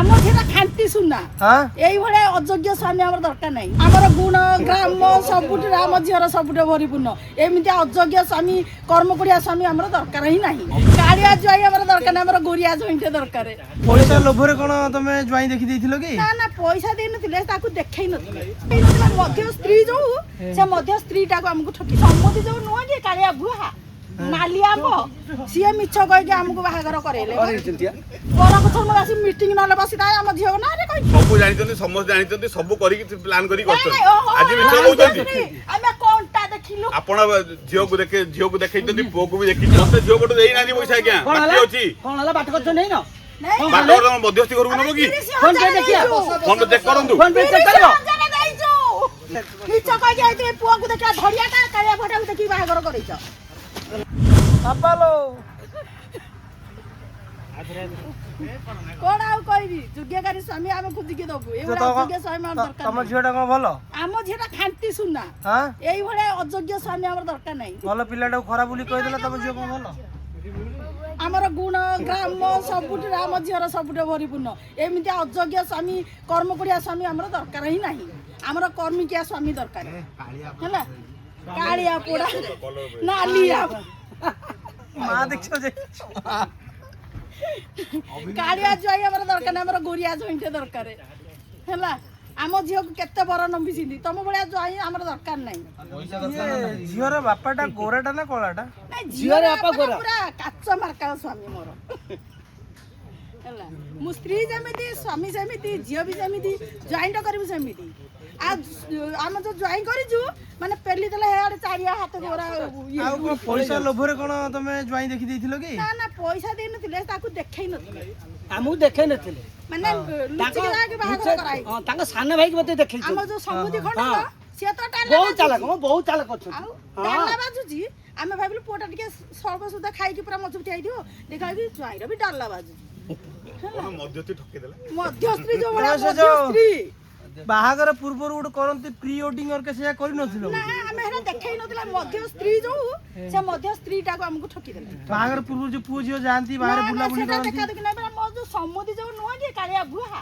आम झीटा खांटी सुना यही भाया अयोग्य स्वामी आम दरकार ना आम गुण ग्राम सबुठ आम झीर सबुठ भरीपूर्ण एमती अयोग्य स्वामी कर्मकोड़िया स्वामी आम दरकार ही ना कालिया ज्वाई आम दरकार ना गोरिया ज्वाई दरकार पैसा लोभरे कौन तुम ज्वाई देखी देथिलो कि ना ना पैसा दे नथिले ताकू देखै नथिले मध्य स्त्री जो से मध्य स्त्री टाको हमको ठकी सम्मति जो नुह कि कालिया भुआ नालिया आम सी मिछ कह के हमको बाहागर करेले बड़ा कथन में आसी मीटिंग नले बसी ताय हम झियो ना रे कहि सब जानिचंती समस्त जानिचंती सब करी प्लान करी करछन आज मिछ कहउचंती हमें कोनटा देखिलु आपण झियो को देखैचंती पो को भी देखि मते झियो को देई नानी पैसा क्या बाकी अछि कोन हला बाट करछ नै न बाटो हम मध्यस्थी करू नबो की फोन पे देखिया फोन चेक करंतु फोन पे चेक करबो मिछ कह के आइते पुआ को देखा धड़ियाटा कालिया फटा को देखि बाहागर करैछ बापालो कोन आउ कहबी योग्यकारी स्वामी आमे खुदी के दबु ए बड़ा योग्य स्वामी आम दरकार तम झियोटा कोन भलो आम झीटा खांटी सुना हां यही भाया अयोग्य स्वामी आम दरकार ना भलो पिलाटा खराब बोली कहि देला तम झियो कोन भलो आमर गुण ग्राम सबुठ आम झीर सबुठ भरीपूर्ण एमती अयोग्य स्वामी कर्मकोड़िया स्वामी आम दरकार ही ना आमर कर्मिकिया स्वामी दरकार है कालिया पोड़ा नालिया मां देखछो जे कालिया ज्वाई आम दरकार ना गोरिया ज्वाई दरकार है आम झील को केते बर नंबिसिंदी तुम भाया ज्वाई आम दरकार ना झियोर बापाटा गोराटा ना कलाटा झील बापा गोरा पूरा काच मार्का स्वामी मोर है मु स्त्री जमीती स्वामी सेमिति झील भी सेमिति ज्वाइन करी सेमिति आज आम जो ज्वाइन करिजु माने पेली देले हेड चारिया हाथ गोरा आ को पैसा लोभरे कोन तुम ज्वाई देखी देथिलो कि ना ना पैसा दे नथिले ताकू देखै नथिले हमहु देखै नथिले माने लुचि के बाहागर कराई हां ताका सान भाई के बते देखै आम जो समुदी खंड से तो बहुत चालक अछि डाला बाजुजी आमे भाबिलु पोटा टिके सर्व सुधा खाई के पूरा मजबूत आइ दियो देखा कि ज्वाइर भी डाला बाजुजी कोन मध्यस्थी ठके देला मध्यस्त्री जो बड़ा मध्यस्त्री बाहागर पूर्व उड करंती प्री वेडिंग और के से करि नथिलो ना हमें हेरा देखै नथिला मध्य स्त्री जो से मध्य स्त्री टाको हमको ठकी देले बाहागर पूर्व जो पुओ जियो जानती बाहर बुला बुली करंती देखा देखि नै मो जो सम्मति जो नुह कि कालिया भुआ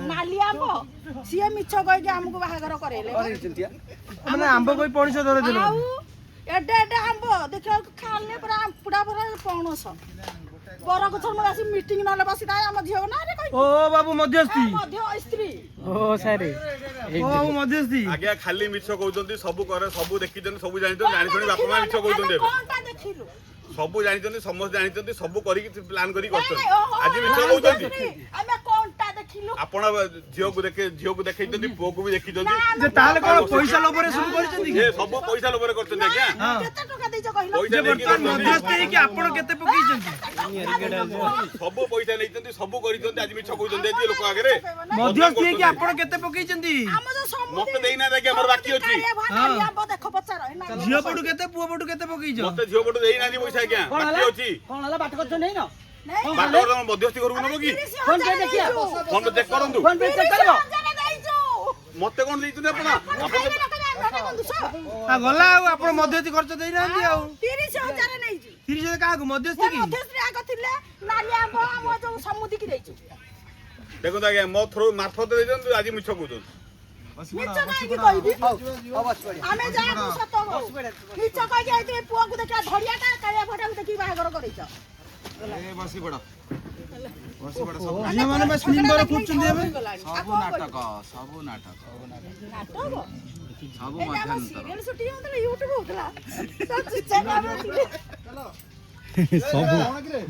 नालिया आम सी मिछ कह के हमको बाहागर करेले माने आंब कोई पणिस धरे देलो आउ एडे एडे आंब देखा खाले पूरा पुडा पूरा पणस बड़ा कथन में आसी मीटिंग नले बसी ताय हम झियो ना रे कहि ओ बाबू मध्यस्थी मध्य स्त्री ओ सारे ओ बाबू मध्यस्थी आगे खाली मिछ कहउचंती सब करे सब देखिचंती सब जानिचंती जानि सुनी बापा मा मिछ कहउचंती कोनटा देखिलु सब जानिचंती समस्त जानिचंती सब करी प्लान करी करछन आज मिछ कहउचंती हमें कोनटा देखिलु आपण झियो को देखैचंती पो को भी देखिचंती जे ताले कोन पैसा लोभरे शुरू करचंती ए सब पैसा लोभरे करछन क्या केते टका देइछ कहिलो पैसा वर्तमान मध्यस्थी कि आपण केते पकीचंती सब पैसा नैचंती सब करिचंती आज मिछ कहउचंती जे लोक आगे रे मध्यस्थी कि आपण केते पकीचंती हम जो समुदी मते देइना देखि हमर बाकी अछि आंब देखो पचार है ना झियो पडु केते पुओ पडु केते पकीछ मते झियो पटो देइना नि पैसा क्या बाकी अछि कोन हला बाट करछ नै न बाटो हम मध्यस्थी करू नबो की फोन पे देखिया फोन चेक करंतु फोन पे चेक करबो मते कोन देइतु आपण आ गला आपण मध्यस्थी खर्च देइ नांती आ 30,000 नै जी 30,000 कागो मध्यस्थी की मध्यस्त्री आग थिले नालिया आंब हम जो समुदी की देइछु देखो आगे मो थ्रो मार्फत देइछन आज मिछ कहउछन मिछ काई की कहबी आमे जा को सतो मिछ कह के आइते पुआ को देखा धड़ियाटा कालिया फटा को देखि बाहागर करैछ ए बसी बड़ा झियो माने बस फिल्म बर खुचुन देबे सब नाटक नाटक सब ए मध्यान्तर सीरियल शूटिंग होतला यूट्यूब होतला सब चैनल सब